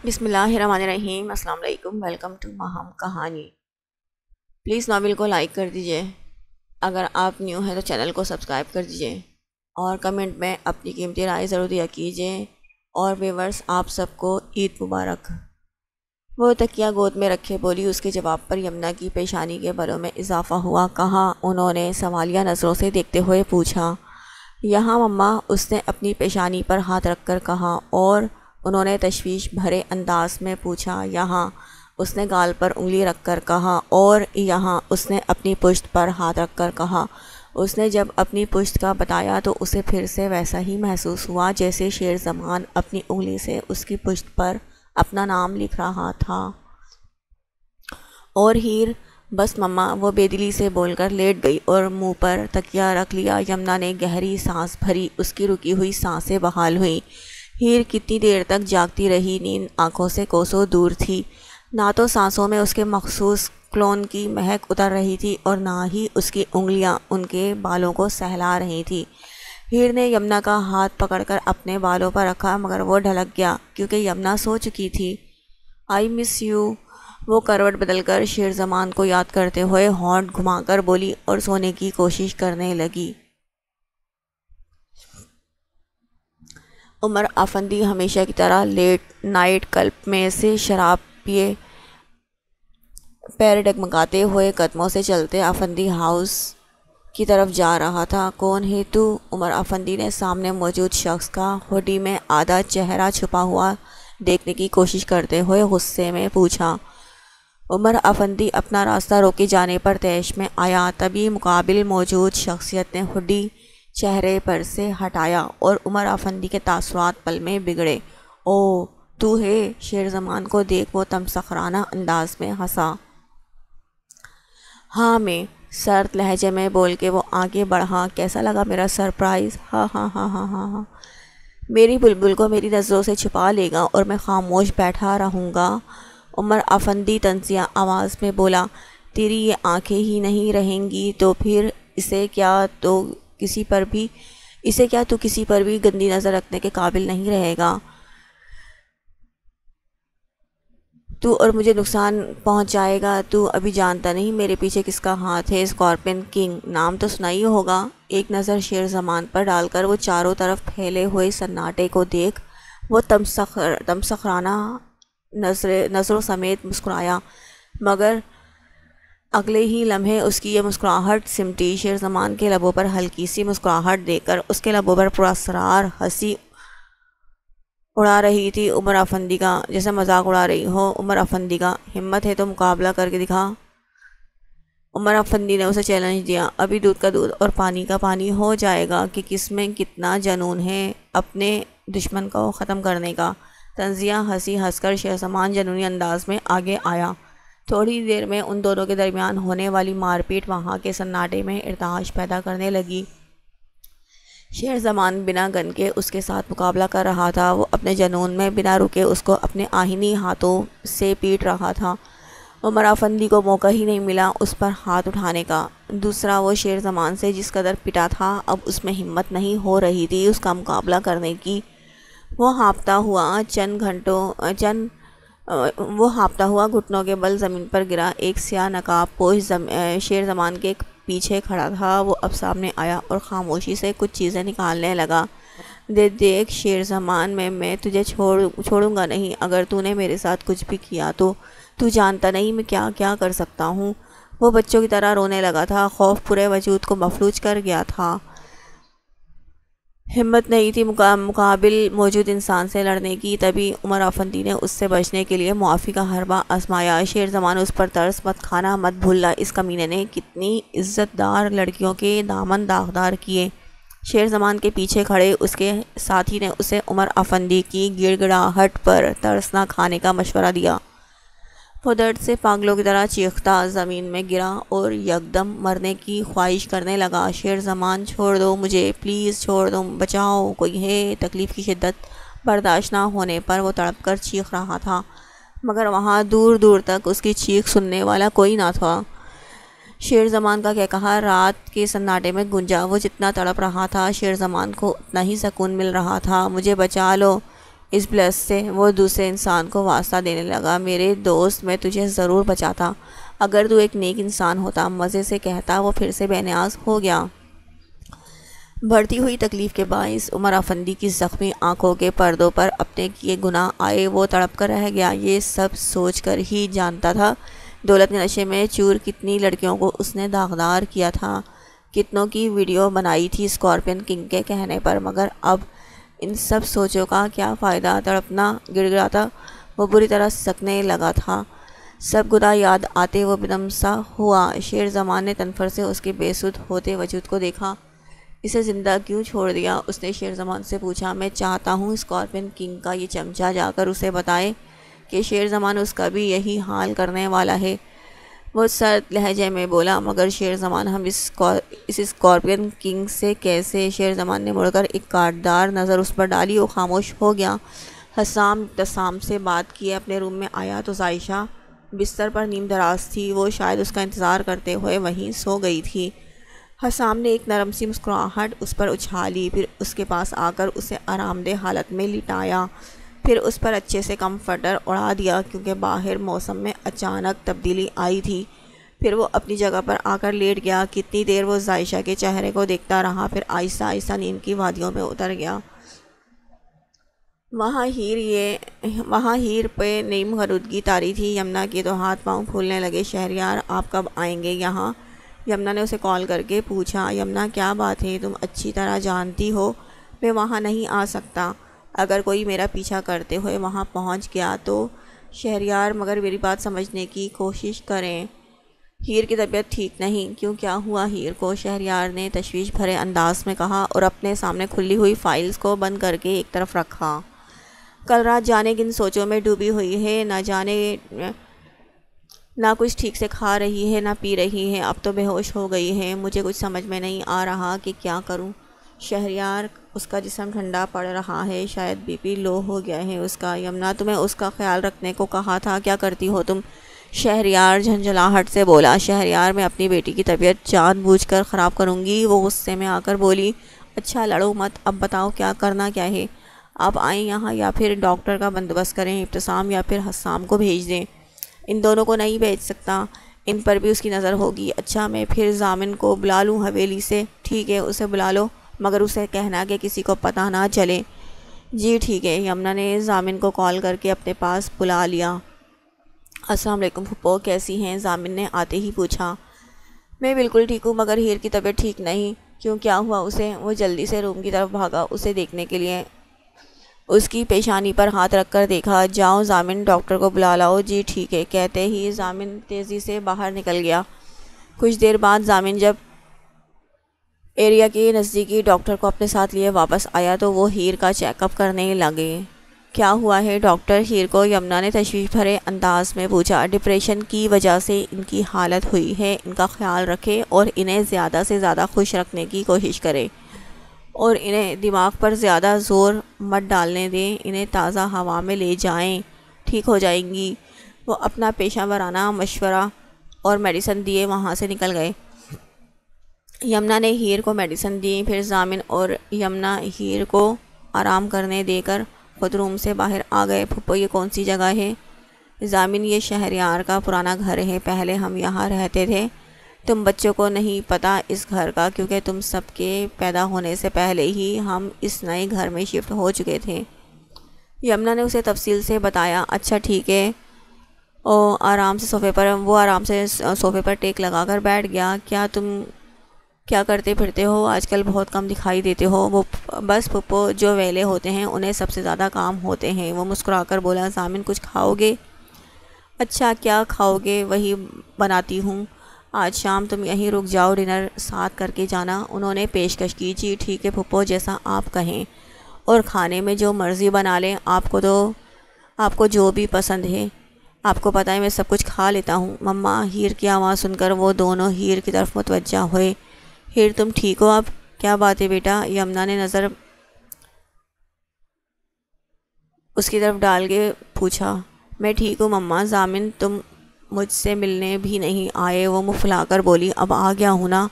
بسم اللہ الرحمن الرحیم۔ السلام علیکم، ویلکم ٹو ماہم کہانی۔ پلیز ناول کو لائک کر دیجئے، اگر آپ نیو ہیں تو چینل کو سبسکرائب کر دیجئے اور کمنٹ میں اپنی قیمتی رائے ضرور دیا کیجئے۔ اور ویورز، آپ سب کو عید مبارک۔ وہ تکیہ گود میں رکھے بولی۔ اس کے جواب پر یمنا کی پیشانی کے بالوں میں اضافہ ہوا۔ کہاں؟ انہوں نے سوالیہ نظروں سے دیکھتے ہوئے پوچھا۔ یہاں مما، اس نے اپنی پیشانی پر ہاتھ رکھ کر کہا، اور انہوں نے تشویش بھرے انداز میں پوچھا۔ یہاں؟ اس نے گال پر انگلی رکھ کر کہا، اور یہاں؟ اس نے اپنی پشت پر ہاتھ رکھ کر کہا۔ اس نے جب اپنی پشت کا بتایا تو اسے پھر سے ویسا ہی محسوس ہوا جیسے شیر زمان اپنی انگلی سے اس کی پشت پر اپنا نام لکھ رہا تھا۔ اور ہیر؟ بس مما، وہ بے دلی سے بول کر لیٹ گئی اور منہ پر تکیہ رکھ لیا۔ یمنا نے گہری سانس بھری، اس کی رکی ہوئی سانسیں بحال ہوئیں۔ ہیر کتنی دیر تک جاگتی رہی؟ نیند آنکھوں سے کوسوں دور تھی۔ نہ تو سانسوں میں اس کے مخصوص کلون کی مہک اتر رہی تھی اور نہ ہی اس کی انگلیاں ان کے بالوں کو سہلا رہی تھیں۔ ہیر نے یمنا کا ہاتھ پکڑ کر اپنے بالوں پر رکھا، مگر وہ ڈھلک گیا کیونکہ یمنا سو چکی تھی۔ آئی مس یو، وہ کروٹ بدل کر شیر زمان کو یاد کرتے ہوئے ہونٹ گھما کر بولی اور سونے کی کوشش کرنے لگی۔ عمر افندی ہمیشہ کی طرح لیٹ نائٹ کلب میں سے شراب پیے پیر ڈگمگاتے ہوئے قدموں سے چلتے افندی ہاؤس کی طرف جا رہا تھا۔ کون ہے تو؟ عمر افندی نے سامنے موجود شخص کا ہوڈی میں آدھا چہرہ چھپا ہوا دیکھنے کی کوشش کرتے ہوئے غصے میں پوچھا۔ عمر افندی اپنا راستہ روکے جانے پر طیش میں آیا، تبھی مقابل موجود شخصیت نے ہوڈی چہرے پر سے ہٹایا اور عمر افندی کے تاثرات پل میں بگڑے۔ او، تو ہے؟ شیر زمان کو دیکھ وہ تمسخرانہ انداز میں ہنسا۔ ہاں میں، سرد لہجے میں بول کے وہ آگے بڑھا۔ کیسا لگا میرا سرپرائز؟ ہاں ہاں ہاں ہاں ہاں ہاں۔ میری بلبل کو میری نظروں سے چھپا لے گا اور میں خاموش بیٹھا رہوں گا؟ عمر افندی طنزیہ آواز میں بولا۔ تیری یہ آنکھیں ہی نہیں رہیں گی تو پھر اسے کیا تو کسی پر بھی گندی نظر رکھنے کے قابل نہیں رہے گا۔ تو اور مجھے نقصان پہنچ جائے گا۔ تو ابھی جانتا نہیں میرے پیچھے کس کا ہاتھ ہے؟ اسکارپین کنگ نام تو سنا ہی ہوگا۔ ایک نظر شیر زمان پر ڈال کر وہ چاروں طرف پھیلے ہوئے سناٹے کو دیکھ وہ تمسخرانہ نظروں سمیت مسکرایا، مگر اگلے ہی لمحے اس کی یہ مسکراہٹ سمٹی۔ شیر زمان کے لبوں پر ہلکی سی مسکراہٹ دیکھ کر اس کے لبوں پر پراسرار ہنسی اڑا رہی تھی عمر افندی کا، جیسے مذاق اڑا رہی ہو عمر افندی کا۔ ہمت ہے تو مقابلہ کر کے دکھا۔ عمر افندی نے اسے چیلنج دیا۔ ابھی دودھ کا دودھ اور پانی کا پانی ہو جائے گا کہ کس میں کتنا جنون ہے اپنے دشمن کو ختم کرنے کا۔ طنزیہ ہنسی ہنس کر شیر زمان جنونی انداز میں آگے آیا۔ تھوڑی دیر میں ان دونوں کے درمیان ہونے والی مار پیٹ وہاں کے سناٹے میں ارتعاش پیدا کرنے لگی۔ شیر زمان بنا گن کے اس کے ساتھ مقابلہ کر رہا تھا۔ وہ اپنے جنون میں بنا رکے اس کو اپنے آہنی ہاتھوں سے پیٹ رہا تھا۔ عمر افندی کو موقع ہی نہیں ملا اس پر ہاتھ اٹھانے کا۔ دوسرا، وہ شیر زمان سے جس قدر پٹا تھا، اب اس میں ہمت نہیں ہو رہی تھی اس کا مقابلہ کرنے کی۔ وہ ہانپتا ہوا گھٹنوں کے بل زمین پر گرا۔ ایک سیاہ نقاب پوش شیر زمان کے پیچھے کھڑا تھا۔ وہ اب سامنے آیا اور خاموشی سے کچھ چیزیں نکالنے لگا۔ دیکھ شیر زمان، میں تجھے چھوڑوں گا نہیں۔ اگر تو نے میرے ساتھ کچھ بھی کیا تو جانتا نہیں میں کیا کیا کر سکتا ہوں۔ وہ بچوں کی طرح رونے لگا تھا۔ خوف پورے وجود کو مفلوج کر گیا تھا۔ ہمت نہیں تھی مقابل موجود انسان سے لڑنے کی۔ تبھی عمر افندی نے اس سے بچنے کے لیے معافی کا حربہ آزمایا۔ شیر زمان، اس پر ترس مت کھانا، مت بھولنا اس کمینے نے کتنی عزت دار لڑکیوں کے دامن داغدار کیے۔ شیر زمان کے پیچھے کھڑے اس کے ساتھی نے اسے عمر افندی کی گڑ گڑاہٹ پر ترس نہ کھانے کا مشورہ دیا۔ وہ درد سے پاگلوں کی طرح چیختا زمین میں گرا اور یکدم مرنے کی خواہش کرنے لگا۔ شیر زمان، چھوڑ دو مجھے، پلیز چھوڑ دو، بچاؤ، کوئی ہے؟ تکلیف کی شدت برداشت نہ ہونے پر وہ تڑپ کر چیخ رہا تھا، مگر وہاں دور دور تک اس کی چیخ سننے والا کوئی نہ تھا۔ شیر زمان کا کہا رات کے سناٹے میں گونجا۔ وہ جتنا تڑپ رہا تھا شیر زمان کو اتنا ہی سکون مل رہا تھا۔ مجھے بچا لو، اس بلس سے وہ دوسرے انسان کو واسطہ دینے لگا، میرے دوست میں تجھے ضرور بچاتا، اگر تو ایک نیک انسان ہوتا، مزے سے کہتا۔ وہ پھر سے بے نیاز ہو گیا۔ بڑھتی ہوئی تکلیف کے باعث عمر افندی کی زخمی آنکھوں کے پردوں پر اپنے کیے گناہ آئے، وہ تڑپ کر رہ گیا۔ یہ سب سوچ کر ہی جانتا تھا دولت کے نشے میں چور کتنی لڑکیوں کو اس نے داغدار کیا تھا، کتنوں کی ویڈیو بنائی تھی اسکارپین کنگ کے کہنے پر، مگر اب ان سب سوچوں کا کیا فائدہ؟ تڑپنا، گڑ گڑاتا وہ بری طرح سکنے لگا تھا۔ سب گناہ یاد آتے وہ بدم سا ہوا۔ شیر زمان نے تنفر سے اس کے بے سدھ ہوتے وجود کو دیکھا۔ اسے زندہ کیوں چھوڑ دیا؟ اس نے شیر زمان سے پوچھا۔ میں چاہتا ہوں اسکارپین کنگ کا یہ چمچہ جا کر اسے بتائے کہ شیر زمان اس کا بھی یہی حال کرنے والا ہے، وہ سرد لہجے میں بولا۔ مگر شیر زمان، ہم اس اسکارپین کنگ سے کیسے؟ شیر زمان نے مڑ کر ایک کاٹدار نظر اس پر ڈالی، وہ خاموش ہو گیا۔ حسام ابتسام سے بات کیے اپنے روم میں آیا تو عائشہ بستر پر نیم دراز تھی، وہ شاید اس کا انتظار کرتے ہوئے وہیں سو گئی تھی۔ حسام نے ایک نرم سی مسکراہٹ اس پر اچھالی، پھر اس کے پاس آ کر اسے آرام دہ حالت میں لٹایا، پھر اس پر اچھے سے کمفرٹر اڑا دیا کیونکہ باہر موسم میں اچانک تبدیلی آئی تھی۔ پھر وہ اپنی جگہ پر آ کر لیٹ گیا۔ کتنی دیر وہ عائشہ کے چہرے کو دیکھتا رہا، پھر آہستہ آہستہ نیند کی وادیوں میں اتر گیا۔ وہاں ہیر پہ نیم غنودگی طاری تھی۔ یمنا کے تو ہاتھ پاؤں پھولنے لگے۔ شہریار، آپ کب آئیں گے یہاں؟ یمنا نے اسے کال کر کے پوچھا۔ یمنا، کیا بات ہے؟ تم اچھی طرح جانتی ہو میں وہاں نہیں آ سکتا، اگر کوئی میرا پیچھا کرتے ہوئے وہاں پہنچ گیا تو۔ شہریار، مگر میری بات سمجھنے کی کوشش کریں، ہیر کی طبیعت ٹھیک نہیں۔ کیوں، کیا ہوا ہیر کو؟ شہریار نے تشویش بھرے انداز میں کہا اور اپنے سامنے کھلی ہوئی فائلز کو بند کر کے ایک طرف رکھا۔ کل رات جانے کن سوچوں میں ڈوبی ہوئی ہے، نہ جانے نہ کچھ ٹھیک سے کھا رہی ہے نہ پی رہی ہے، اب تو بے ہوش ہو گئی ہے، مجھے کچھ سمجھ میں نہیں آ رہا کہ کیا کروں۔ شہریار، اس کا جسم ٹھنڈا پڑ رہا ہے، شاید بی پی لو ہو گیا ہے اس کا۔ یمنا، تمہیں اس کا خیال رکھنے کو کہا تھا، کیا کرتی ہو تم؟ شہریار جھنجھلاہٹ سے بولا۔ شہریار، میں اپنی بیٹی کی طبیعت جان بوجھ کر خراب کروں گی؟ وہ غصے میں آ کر بولی۔ اچھا لڑو مت، اب بتاؤ کیا کرنا کیا ہے؟ آپ آئیں یہاں یا پھر ڈاکٹر کا بندوبست کریں، ابتسام یا پھر حسام کو بھیج دیں۔ ان دونوں کو نہیں بھیج سکتا، ان پر بھی اس کی نظر ہوگی۔ اچھا، میں پھر ضامن کو بلا لوں حویلی سے؟ ٹھیک ہے، اسے بلا لو، مگر اسے کہنا کہ کسی کو پتہ نہ چلے۔ جی ٹھیک ہے۔ یمنا نے ضامن کو کال کر کے اپنے پاس بلا لیا۔ السلام علیکم پھپھو، کیسی ہیں؟ ضامن نے آتے ہی پوچھا۔ میں بالکل ٹھیک ہوں، مگر ہیر کی طبیعت ٹھیک نہیں۔ کیوں، کیا ہوا اسے؟ وہ جلدی سے روم کی طرف بھاگا اسے دیکھنے کے لیے، اس کی پیشانی پر ہاتھ رکھ کر دیکھا۔ جاؤ ضامن، ڈاکٹر کو بلا لاؤ۔ جی ٹھیک ہے، کہتے ہی ضامن تیزی سے باہر نکل گیا۔ کچھ دیر بعد ضامن جب ایریا کے نزدیکی ڈاکٹر کو اپنے ساتھ لیے واپس آیا تو وہ ہیر کا چیک اپ کرنے لگے۔ کیا ہوا ہے ڈاکٹر؟ ہیر کو یمنا نے تشویش بھرے انداز میں پوچھا۔ ڈپریشن کی وجہ سے ان کی حالت ہوئی ہے، ان کا خیال رکھیں اور انہیں زیادہ سے زیادہ خوش رکھنے کی کوشش کریں، اور انہیں دماغ پر زیادہ زور مت ڈالنے دیں، انہیں تازہ ہوا میں لے جائیں، ٹھیک ہو جائیں گی۔ وہ اپنا پیشہ ورانہ مشورہ اور میڈیسن دیے وہاں سے نکل گئے۔ یمنا نے ہیر کو میڈیسن دی، پھر ضامن اور یمنا ہیر کو آرام کرنے دے کر خود روم سے باہر آ گئے۔ پھپھو، یہ کون سی جگہ ہے؟ ضامن، یہ شہریار کا پرانا گھر ہے، پہلے ہم یہاں رہتے تھے، تم بچوں کو نہیں پتہ اس گھر کا، کیونکہ تم سب کے پیدا ہونے سے پہلے ہی ہم اس نئے گھر میں شفٹ ہو چکے تھے۔ یمنا نے اسے تفصیل سے بتایا۔ اچھا ٹھیک ہے۔ وہ آرام سے صوفے پر ٹیک لگا کر بیٹھ گیا۔ کیا تم کیا کرتے پھرتے ہو آج کل؟ بہت کم دکھائی دیتے ہو۔ وہ بس پھپھو، جو ویلے ہوتے ہیں انہیں سب سے زیادہ کام ہوتے ہیں، وہ مسکرا کر بولا۔ ضامن، کچھ کھاؤ گے؟ اچھا، کیا کھاؤ گے؟ وہی بناتی ہوں، آج شام تم یہیں رک جاؤ، ڈنر ساتھ کر کے جانا، انہوں نے پیشکش کی۔ جی ٹھیک ہے پھپھو، جیسا آپ کہیں، اور کھانے میں جو مرضی بنا لیں، آپ کو جو بھی پسند ہے، آپ کو پتہ ہے میں سب کچھ کھا لیتا ہوں۔ مما، ہیر کی آواز سن کر وہ دونوں ہیر کی طرف متوجہ ہوئے۔ ہیر، تم ٹھیک ہو اب؟ کیا بات ہے بیٹا؟ یمنا نے نظر اس کی طرف ڈال کے پوچھا۔ میں ٹھیک ہوں مما۔ ضامن، تم مجھ سے ملنے بھی نہیں آئے؟ وہ منہ پھلا کر بولی۔ اب آ گیا ہوں نا،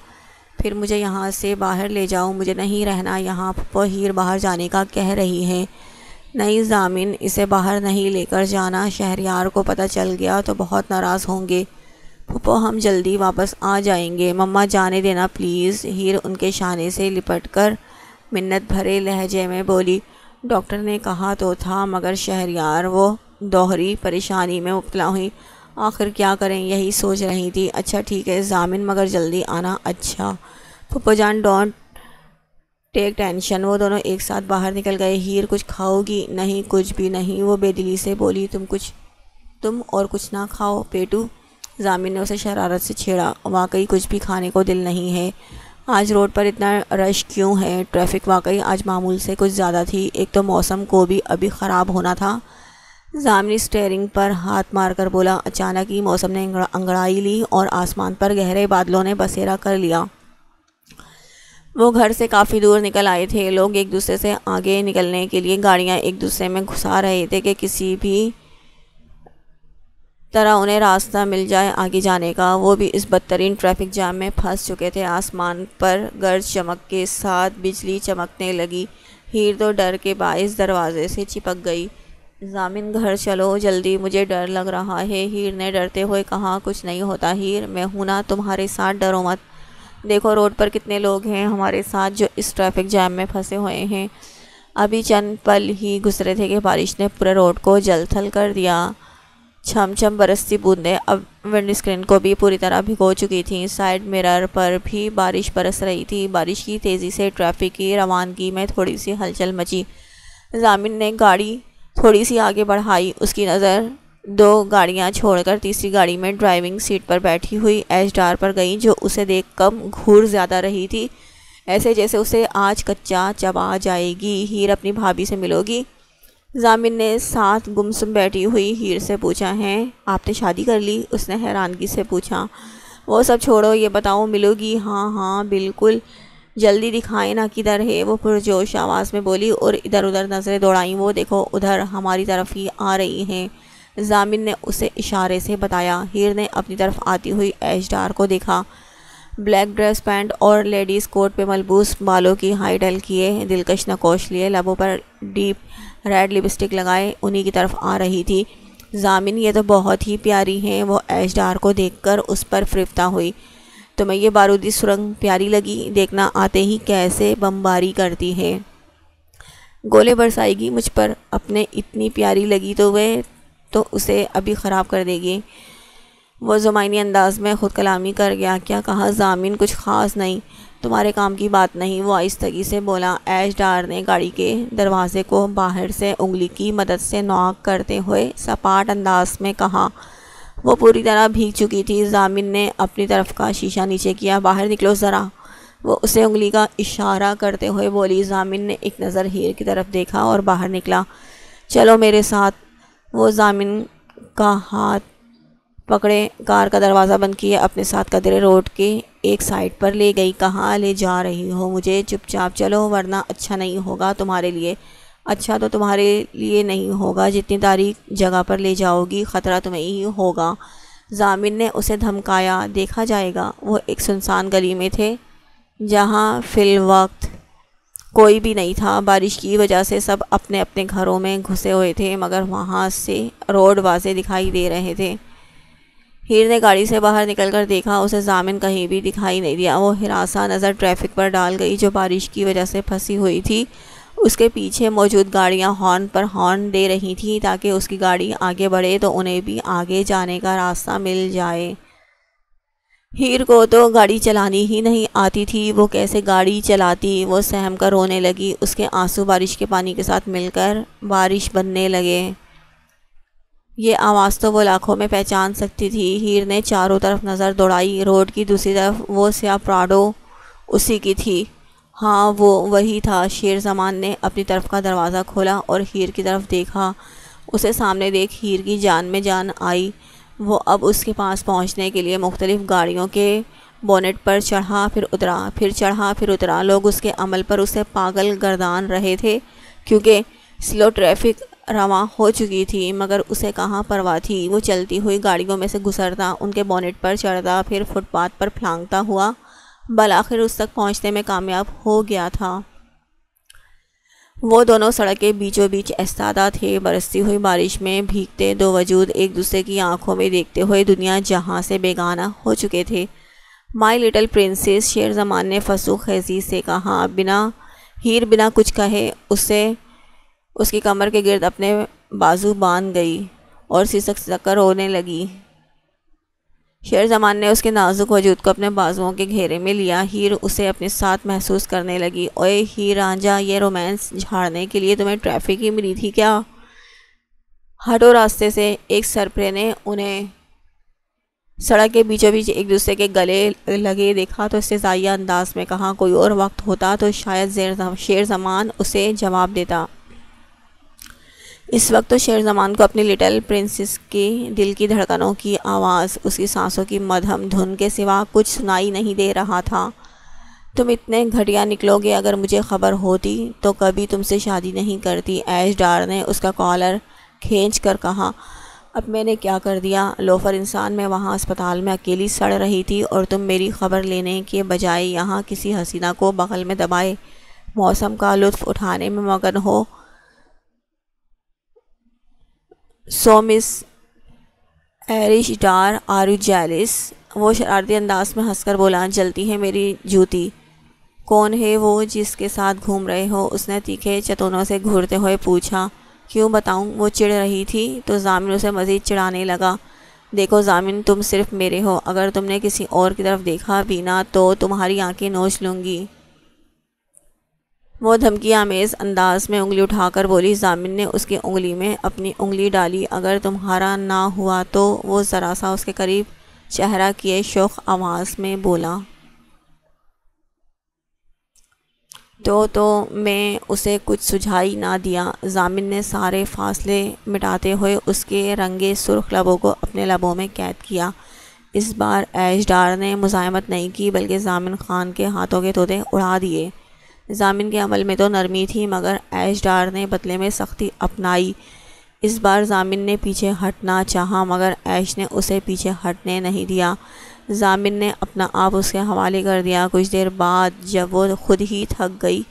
پھر مجھے یہاں سے باہر لے جاؤ، مجھے نہیں رہنا یہاں۔ پھپھو، ہیر باہر جانے کا کہہ رہی ہے۔ نہیں ضامن، اسے باہر نہیں لے کر جانا، شہریار کو پتہ چل گیا تو بہت ناراض ہوں گے۔ پھپھو ہم جلدی واپس آ جائیں گے، مما جانے دینا پلیز۔ ہیر ان کے شانے سے لپٹ کر منت بھرے لہجے میں بولی۔ ڈاکٹر نے کہا تو تھا، مگر شہریار وہ دوہری پریشانی میں مبتلا ہوئی۔ آخر کیا کریں، یہی سوچ رہی تھی۔ اچھا ٹھیک ہے ضامن، مگر جلدی آنا۔ اچھا پھپھو جان، ڈونٹ ٹیک ٹینشن۔ وہ دونوں ایک ساتھ باہر نکل گئے۔ ہیر کچھ کھاؤ گی؟ نہیں کچھ بھی نہیں، وہ بے دلی سے بولی۔ تم اور کچھ نہ کھاؤ پیٹو؟ ضامن نے اسے شرارت سے چھیڑا۔ واقعی کچھ بھی کھانے کو دل نہیں ہے۔ آج روڈ پر اتنا رش کیوں ہے؟ ٹریفک واقعی آج معمول سے کچھ زیادہ تھی، ایک تو موسم کو بھی ابھی خراب ہونا تھا۔ ضامن اسٹیئرنگ پر ہاتھ مار کر بولا۔ اچانک ہی موسم نے انگڑائی لی اور آسمان پر گہرے بادلوں نے بسیرا کر لیا۔ وہ گھر سے کافی دور نکل آئے تھے۔ لوگ ایک دوسرے سے آگے نکلنے کے لیے گاڑیاں ایک دوسرے میں گھسا رہے تھے کہ کسی بھی طرح انہیں راستہ مل جائے آگے جانے کا۔ وہ بھی اس بدترین ٹریفک جام میں پھنس چکے تھے۔ آسمان پر گرج چمک کے ساتھ بجلی چمکنے لگی۔ ہیر تو ڈر کے باعث دروازے سے چپک گئی۔ ضامن گھر چلو جلدی، مجھے ڈر لگ رہا ہے، ہیر نے ڈرتے ہوئے کہا۔ کچھ نہیں ہوتا ہیر، میں ہوں نا تمہارے ساتھ، ڈرو مت۔ دیکھو روڈ پر کتنے لوگ ہیں ہمارے ساتھ جو اس ٹریفک جام میں پھنسے ہوئے ہیں۔ ابھی چند پل ہی گزرے تھے کہ بارش نے پورے روڈ کو جل تھل کر دیا۔ چھم چھم برستی بوندیں اب ونڈ اسکرین کو بھی پوری طرح بھگو چکی تھیں۔ سائیڈ مرر پر بھی بارش برس رہی تھی۔ بارش کی تیزی سے ٹریفک کی روانگی میں تھوڑی سی ہلچل مچی۔ ضامن نے گاڑی تھوڑی سی آگے بڑھائی۔ اس کی نظر دو گاڑیاں چھوڑ کر تیسری گاڑی میں ڈرائیونگ سیٹ پر بیٹھی ہوئی ایش ڈار پر گئی، جو اسے دیکھ کم گھور زیادہ رہی تھی، ایسے جیسے اسے آج کچا چبا جائے گی۔ ہیر اپنی بھابھی سے ملو گی؟ ضامن نے ساتھ گمسم بیٹھی ہوئی ہیر سے پوچھا۔ ہیں آپ نے شادی کر لی؟ اس نے حیرانگی سے پوچھا۔ وہ سب چھوڑو، یہ بتاؤ ملو گی؟ ہاں ہاں بالکل، جلدی دکھائیں نا کدھر ہے؟ وہ پرجوش آواز میں بولی اور ادھر ادھر نظریں دوڑائیں۔ وہ دیکھو ادھر ہماری طرف ہی آ رہی ہیں۔ ضامن نے اسے اشارے سے بتایا۔ ہیر نے اپنی طرف آتی ہوئی ایش ڈار کو دیکھا۔ بلیک ڈریس پینٹ اور لیڈیز کوٹ پہ ملبوس، بالوں کی ہائی ڈل کیے، دلکش نقوش لیے، لبوں پر ڈیپ ریڈ لپسٹک لگائے انہی کی طرف آ رہی تھی۔ ضامن یہ تو بہت ہی پیاری ہیں۔ وہ ایش ڈار کو دیکھ کر اس پر فرفتہ ہوئی۔ تمہیں یہ بارودی سرنگ پیاری لگی؟ دیکھنا آتے ہی کیسے بمباری کرتی ہے، گولے برسائے گی مجھ پر۔ اپنے اتنی پیاری لگی تو اسے ابھی خراب کر دے گی۔ وہ زمائنی انداز میں خود کلامی کر گیا۔ کیا کہا ضامن؟ کچھ خاص نہیں، تمہارے کام کی بات نہیں، وہ آہستگی سے بولا۔ ایش ڈار نے گاڑی کے دروازے کو باہر سے انگلی کی مدد سے نوک کرتے ہوئے سپاٹ انداز میں کہا۔ وہ پوری طرح بھیگ چکی تھی۔ ضامن نے اپنی طرف کا شیشہ نیچے کیا۔ باہر نکلو ذرا، وہ اسے انگلی کا اشارہ کرتے ہوئے بولی۔ ضامن نے ایک نظر ہیر کی طرف دیکھا اور باہر نکلا۔ چلو میرے ساتھ۔ وہ ضامن کا ہاتھ پکڑے کار کا دروازہ بند کیے اپنے ساتھ قدرے روڈ کے ایک سائڈ پر لے گئی۔ کہاں لے جا رہی ہو مجھے؟ چپ چاپ چلو ورنہ اچھا نہیں ہوگا تمہارے لیے۔ اچھا تو تمہارے لیے نہیں ہوگا، جتنی تاریک جگہ پر لے جاؤ گی خطرہ تمہیں ہی ہوگا۔ ضامن نے اسے دھمکایا۔ دیکھا جائے گا۔ وہ ایک سنسان گلی میں تھے جہاں فی الوقت کوئی بھی نہیں تھا۔ بارش کی وجہ سے سب اپنے اپنے گھروں میں گھسے ہوئے تھے، مگر وہاں سے روڈ واضح دکھائی دے رہے تھے۔ ہیر نے گاڑی سے باہر نکل کر دیکھا، اسے ضامن کہیں بھی دکھائی نہیں دیا۔ وہ ہراساں نظر ٹریفک پر ڈال گئی جو بارش کی وجہ سے پھنسی ہوئی تھی۔ اس کے پیچھے موجود گاڑیاں ہارن پر ہارن دے رہی تھیں تاکہ اس کی گاڑی آگے بڑھے تو انہیں بھی آگے جانے کا راستہ مل جائے۔ ہیر کو تو گاڑی چلانی ہی نہیں آتی تھی، وہ کیسے گاڑی چلاتی؟ وہ سہم کر رونے لگی۔ اس کے آنسو بارش کے پانی کے ساتھ مل کر بارش بننے لگے۔ یہ آواز تو وہ لاکھوں میں پہچان سکتی تھی۔ ہیر نے چاروں طرف نظر دوڑائی۔ روڈ کی دوسری طرف وہ سیاہ پراڈو اسی کی تھی۔ ہاں وہ وہی تھا۔ شیر زمان نے اپنی طرف کا دروازہ کھولا اور ہیر کی طرف دیکھا۔ اسے سامنے دیکھ ہیر کی جان میں جان آئی۔ وہ اب اس کے پاس پہنچنے کے لیے مختلف گاڑیوں کے بونٹ پر چڑھا پھر اترا، پھر چڑھا پھر اترا۔ لوگ اس کے عمل پر اسے پاگل گردان رہے تھے کیونکہ سلو ٹریفک رواں ہو چکی تھی، مگر اسے کہاں پرواہ تھی۔ وہ چلتی ہوئی گاڑیوں میں سے گزرتا، ان کے بونٹ پر چڑھتا، پھر فٹ پاتھ پر پھلانگتا ہوا بالآخر اس تک پہنچنے میں کامیاب ہو گیا تھا۔ وہ دونوں سڑک کے بیچوں بیچ ایستادہ تھے، برستی ہوئی بارش میں بھیگتے دو وجود ایک دوسرے کی آنکھوں میں دیکھتے ہوئے دنیا جہاں سے بیگانہ ہو چکے تھے۔ مائی لٹل پرنسس، شیر زمان نے فسوں خیزی سے کہا۔ ہیر بنا کچھ کہے اس کی کمر کے گرد اپنے بازو باندھ گئی اور سسک سسک کر رونے لگی۔ شیر زمان نے اس کے نازک وجود کو اپنے بازوؤں کے گھیرے میں لیا۔ ہیر اسے اپنے ساتھ محسوس کرنے لگی۔ اوئے ہیر رانجھا، یہ رومانس جھاڑنے کے لیے تمہیں ٹریفک ہی ملی تھی کیا؟ ہٹو راستے سے، ایک سرپرے نے انہیں سڑک کے بیچوں بیچ ایک دوسرے کے گلے لگے دیکھا تو استہزائیہ انداز میں کہا۔ کوئی اور وقت ہوتا تو شاید شیر زمان اسے جواب دیتا، اس وقت تو شیر زمان کو اپنی لٹل پرنسس کے دل کی دھڑکنوں کی آواز، اس کی سانسوں کی مدھم دھن کے سوا کچھ سنائی نہیں دے رہا تھا۔ تم اتنے گھٹیا نکلو گے، اگر مجھے خبر ہوتی تو کبھی تم سے شادی نہیں کرتی، ایش ڈار نے اس کا کالر کھینچ کر کہا۔ اب میں نے کیا کر دیا؟ لوفر انسان، میں وہاں اسپتال میں اکیلی سڑ رہی تھی اور تم میری خبر لینے کے بجائے یہاں کسی حسینہ کو بغل میں دبائے موسم کا لطف اٹھانے میں مگن ہو۔ So miss Irish Dar, are you jealous? وہ شرارتی انداز میں ہنس کر بولا۔ جلتی ہے میری جوتی۔ کون ہے وہ جس کے ساتھ گھوم رہے ہو؟ اس نے تیکھے چتونوں سے گھورتے ہوئے پوچھا۔ کیوں بتاؤں؟ وہ چڑھ رہی تھی تو ضامن اسے مزید چڑھانے لگا۔ دیکھو ضامن، تم صرف میرے ہو، اگر تم نے کسی اور کی طرف دیکھا بھی نہ تو تمہاری آنکھیں نوچ لوں گی۔ وہ دھمکی آمیز انداز میں انگلی اٹھا کر بولی۔ ضامن نے اس کی انگلی میں اپنی انگلی ڈالی۔ اگر تمہارا نہ ہوا تو؟ وہ ذرا سا اس کے قریب چہرہ کیے شوخ آواز میں بولا۔ تو میں اسے کچھ سجھائی نہ دیا۔ ضامن نے سارے فاصلے مٹاتے ہوئے اس کے رنگے سرخ لبوں کو اپنے لبوں میں قید کیا۔ اس بار ایش ڈار نے مزاحمت نہیں کی بلکہ ضامن خان کے ہاتھوں کے طوطے اڑا دیے۔ ضامن کے عمل میں تو نرمی تھی مگر ایش ڈار نے بدلے میں سختی اپنائی۔ اس بار ضامن نے پیچھے ہٹنا چاہا مگر ایش نے اسے پیچھے ہٹنے نہیں دیا۔ ضامن نے اپنا آپ اس کے حوالے کر دیا۔ کچھ دیر بعد جب وہ خود ہی تھک گئی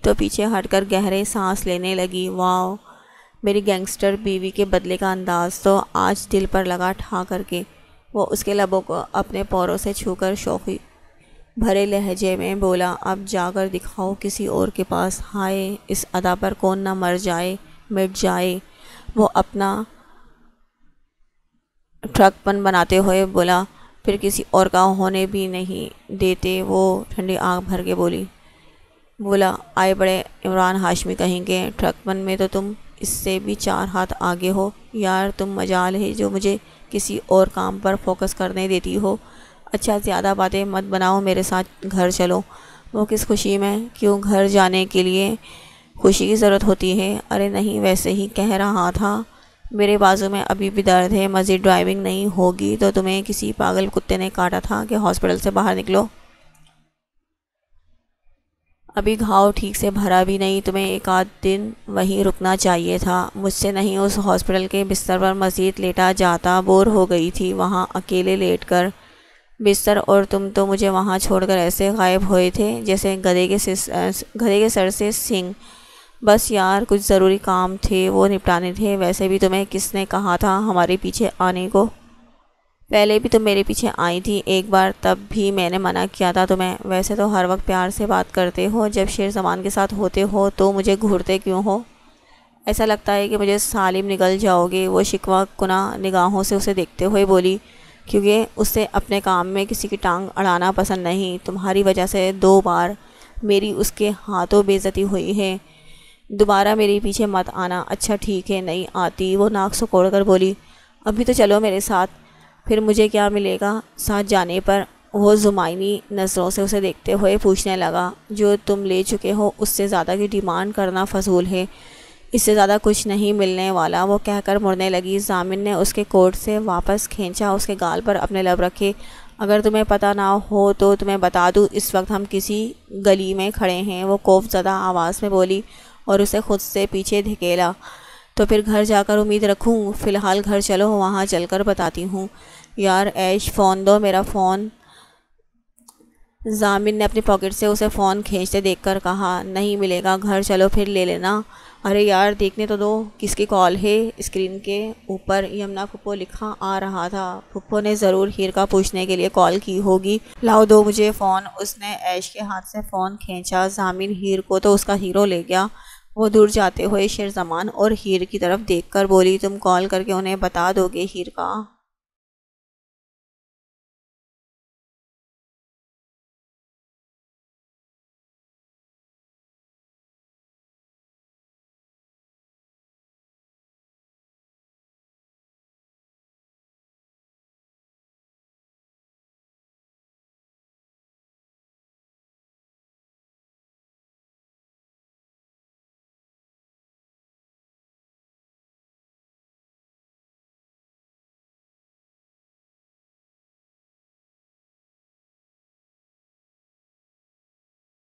تو پیچھے ہٹ کر گہرے سانس لینے لگی۔ واو، میری گینگسٹر بیوی کے بدلے کا انداز تو آج دل پر لگا ٹھا کر کے۔ وہ اس کے لبوں کو اپنے پوروں سے چھو کر شوخی بھرے لہجے میں بولا۔ اب جا کر دکھاؤ کسی اور کے پاس۔ ہائے، اس ادا پر کون نہ مٹ جائے۔ وہ اپنا ٹرک پن بناتے ہوئے بولا۔ پھر کسی اور کا ہونے بھی نہیں دیتے؟ وہ ٹھنڈی آنکھ بھر کے بولا۔ آئے بڑے عمران ہاشمی کہیں گے، ٹرک پن میں تو تم اس سے بھی 4 ہاتھ آگے ہو۔ یار تم مجال ہے جو مجھے کسی اور کام پر فوکس کرنے دیتی ہو۔ اچھا زیادہ باتیں مت بناؤ، میرے ساتھ گھر چلو۔ وہ کس خوشی میں؟ کیوں گھر جانے کے لیے خوشی کی ضرورت ہوتی ہے؟ ارے نہیں، ویسے ہی کہہ رہا تھا۔ میرے بازو میں ابھی بھی درد ہے، مزید ڈرائیونگ نہیں ہوگی تو تمہیں کسی پاگل کتے نے کاٹا تھا کہ ہاسپٹل سے باہر نکلو۔ ابھی گھاؤ ٹھیک سے بھرا بھی نہیں، تمہیں 1 آدھ دن وہیں رکنا چاہیے تھا۔ مجھ سے نہیں اس ہاسپٹل کے بستر پر مزید لیٹا جاتا، بور ہو گئی تھی وہاں اکیلے لیٹ کر۔ بستر اور تم تو مجھے وہاں چھوڑ کر ایسے غائب ہوئے تھے جیسے گدھے کے سر سے سنگ۔ بس یار کچھ ضروری کام تھے وہ نپٹانے تھے۔ ویسے بھی تمہیں کس نے کہا تھا ہمارے پیچھے آنے کو؟ پہلے بھی تم میرے پیچھے آئی تھی ایک بار، تب بھی میں نے منع کیا تھا تمہیں۔ ویسے تو ہر وقت پیار سے بات کرتے ہو، جب شیر زمان کے ساتھ ہوتے ہو تو مجھے گھورتے کیوں ہو؟ ایسا لگتا ہے کہ مجھے سالم نگل جاؤ گے۔ وہ شکوہ کناں نگاہوں سے اسے دیکھتے ہوئے بولی۔ کیونکہ اسے اپنے کام میں کسی کی ٹانگ اڑانا پسند نہیں۔ تمہاری وجہ سے 2 بار میری اس کے ہاتھوں بے عزتی ہوئی ہے، دوبارہ میرے پیچھے مت آنا۔ اچھا ٹھیک ہے، نہیں آتی، وہ ناک سکوڑ کر بولی۔ ابھی تو چلو میرے ساتھ، پھر مجھے کیا ملے گا ساتھ جانے پر؟ وہ زمائنی نظروں سے اسے دیکھتے ہوئے پوچھنے لگا۔ جو تم لے چکے ہو اس سے زیادہ کی ڈیمانڈ کرنا فضول ہے، اس سے زیادہ کچھ نہیں ملنے والا، وہ کہہ کر مڑنے لگی۔ ضامن نے اس کے کوٹ سے واپس کھینچا، اس کے گال پر اپنے لب رکھے۔ اگر تمہیں پتہ نہ ہو تو تمہیں بتا دوں، اس وقت ہم کسی گلی میں کھڑے ہیں۔ وہ خوف زدہ آواز میں بولی اور اسے خود سے پیچھے دھکیلا۔ تو پھر گھر جا کر امید رکھوں؟ فی الحال گھر چلو، وہاں چل کر بتاتی ہوں۔ یار ایش، فون دو، میرا فون ضامن نے اپنی پاکٹ سے اسے فون کھینچتے دیکھ کر کہا، نہیں ملے گا، گھر چلو پھر لے لینا۔ ارے یار دیکھنے تو دو کس کی کال ہے۔ اسکرین کے اوپر یمنا پھپھو لکھا آ رہا تھا۔ پھپھو نے ضرور ہیر کا پوچھنے کے لیے کال کی ہوگی، لاؤ دو مجھے فون۔ اس نے عیش کے ہاتھ سے فون کھینچا۔ ضامن ہیر کو تو اس کا ہیرو لے گیا۔ وہ دور جاتے ہوئے شیر زمان اور ہیر کی طرف دیکھ کر بولی، تم کال کر کے انہیں بتا دو گے ہیر کا؟